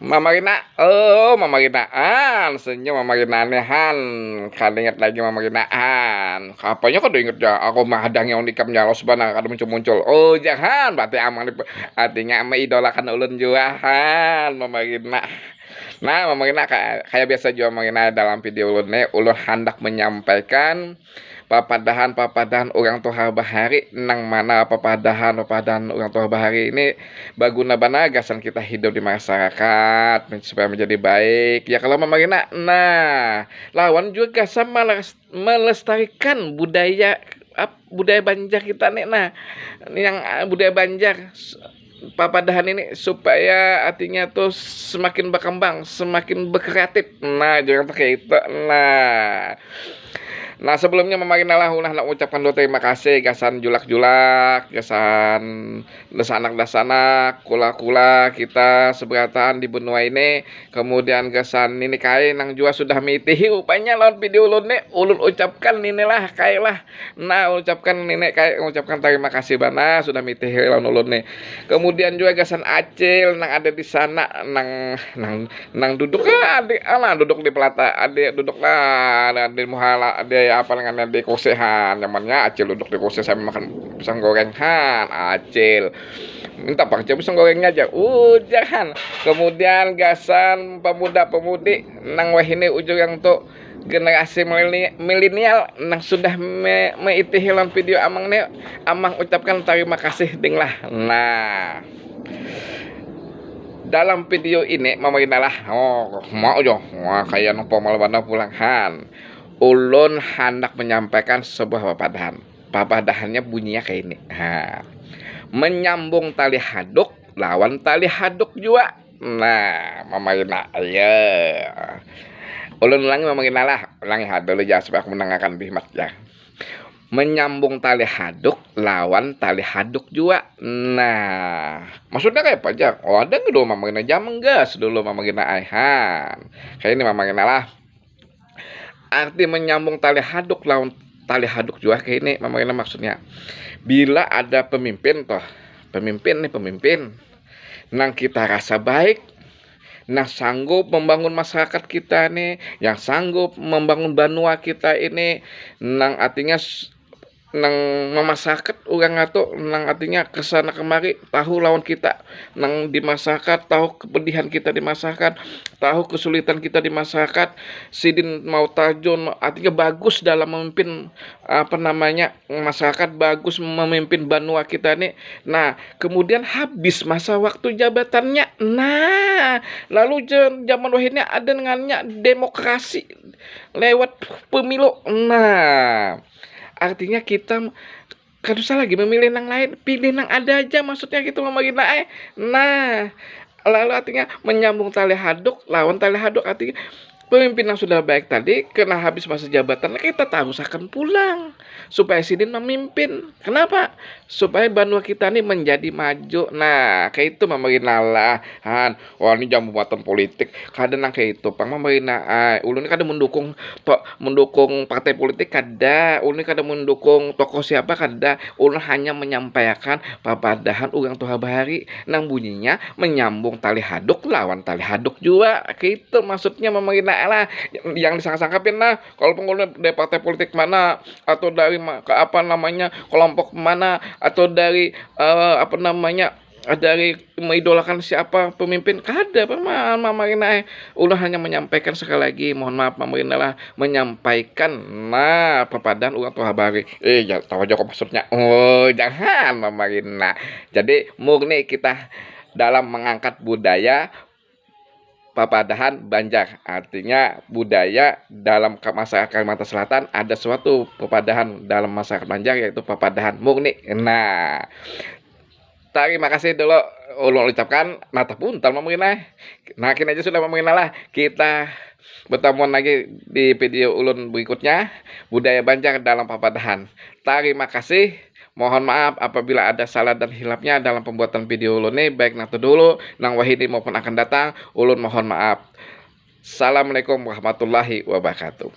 Mama Rina, oh Mama Rinaan, senyum Mama Rinahan, kan inget lagi Mama Rinaan. Apanya kok inget ya? Aku mah hadang yang nikamnya los bana kada muncul-muncul. Oh jangan, berarti amang artinya ama idolakan ulun juahan Mama Rina. Nah, Mama Rina kayak biasa juga Mama Rina dalam video ulun hendak menyampaikan papadahan orang tua bahari nang mana papadahan orang tua bahari ini baguna bana gasan kita hidup di masyarakat supaya menjadi baik ya kalau memarina. Nah, lawan juga gasan melestarikan budaya Banjar kita nih. Nah, yang budaya Banjar papadahan ini supaya artinya tuh semakin berkembang, semakin berkreatif. Nah, jangan pakai itu. Nah, sebelumnya memarinalah ulah nak ucapkan doa terima kasih gasan julak-julak, gasan desanak-desanak, kula-kula kita seberatan di benua ini. Kemudian gasan ini kai nang jua sudah mitihi upanya lawan video ulun nih, ulun ucapkan inilah kai lah. Nah, ucapkan ini kai ucapkan terima kasih bana sudah mitihi lawan ulun nih. Kemudian juga gasan Acil nang ada di sana nang duduk adik duduk di pelata adik duduk lah di muhala ada apa dengan di kosehan namanya Acil duduk di kose sambil makan pisang gorengan. Acil minta pakai pisang gorengnya aja jangan. Kemudian gasan pemuda-pemudi nang wahini ujung yang tuh generasi milenial nang sudah meitihilan video amang nih, amang ucapkan terima kasih ding lah. Nah, dalam video ini Mama Rina lah mau jo kayak nopo malbana pulangan ulun hendak menyampaikan sebuah papadahannya bunyinya kayak ini. Menyambung tali haduk lawan tali haduk juga. Nah, Mama Rina ya ulun ulangi Mama Rina lah, ulangi dulu ya supaya aku mendengarkan bihmat ya. Menyambung tali haduk lawan tali haduk juga. Nah, maksudnya kayak apa aja? Oh, ada nggak dulu Mama Rina jam gas dulu Mama Rina aihan. Kayak ini Mama Rina lah. Arti menyambung tali haduk lawan tali haduk juga kayak ini Mama Rina maksudnya. Bila ada pemimpin pemimpin nang kita rasa baik, nah sanggup membangun masyarakat kita nih, yang sanggup membangun banua kita ini, nang artinya nang masyarakat orang atau nang artinya kesana kemari tahu lawan kita nang di masyarakat, tahu kepedihan kita di masyarakat, tahu kesulitan kita di masyarakat. Sidin mau tajun artinya bagus dalam memimpin masyarakat, bagus memimpin banua kita nih. Nah, kemudian habis masa waktu jabatannya. Nah, lalu zaman wahidnya ada dengannya demokrasi lewat pemilu. Nah, artinya kita kan usah lagi memilih nang lain, pilih nang ada aja maksudnya gitu Mama Rina. Nah, lalu artinya menyambung tali haduk lawan tali haduk artinya pemimpin yang sudah baik tadi kena habis masa jabatan kita harus akan pulang supaya sidin memimpin. Kenapa? Supaya banua kita ini menjadi maju. Nah, kayak itu Mama Rina lah. Wah ini jam pembuatan politik. Kadang kayak itu Pang Mama Rina. Ulun kadang mendukung partai politik kada. Ulun kadang mendukung tokoh siapa kada. Ulun hanya menyampaikan papadahan orang tua bahari nang bunyinya menyambung tali haduk lawan tali haduk juga. Kayak itu maksudnya Mama Rina lah. Yang disangka-sangkapin lah kalau pengurus dari partai politik mana atau dari kelompok mana atau dari dari mengidolakan siapa pemimpin kada Mama Rina. Ulah hanya menyampaikan sekali lagi mohon maaf Mama Rina lah menyampaikan papadahan orang tua bahari. Ya tahu aja kok maksudnya. Oh jangan Mama Rina. Jadi murni kita dalam mengangkat budaya papadahan Banjar, artinya budaya dalam masyarakat Kalimantan Selatan ada suatu papadahan dalam masyarakat Banjar yaitu papadahan murni. Nah, terima kasih dulu ulun ucapkan. Nah, tapuntal Mama Rina. Nah, kini aja sudah Mama Rina lah. Kita bertemu lagi di video ulun berikutnya budaya Banjar dalam papadahan. Terima kasih. Mohon maaf apabila ada salah dan hilapnya dalam pembuatan video ulun ini, baik nanti dulu nang wahidi maupun akan datang. Ulun mohon maaf. Assalamualaikum warahmatullahi wabarakatuh.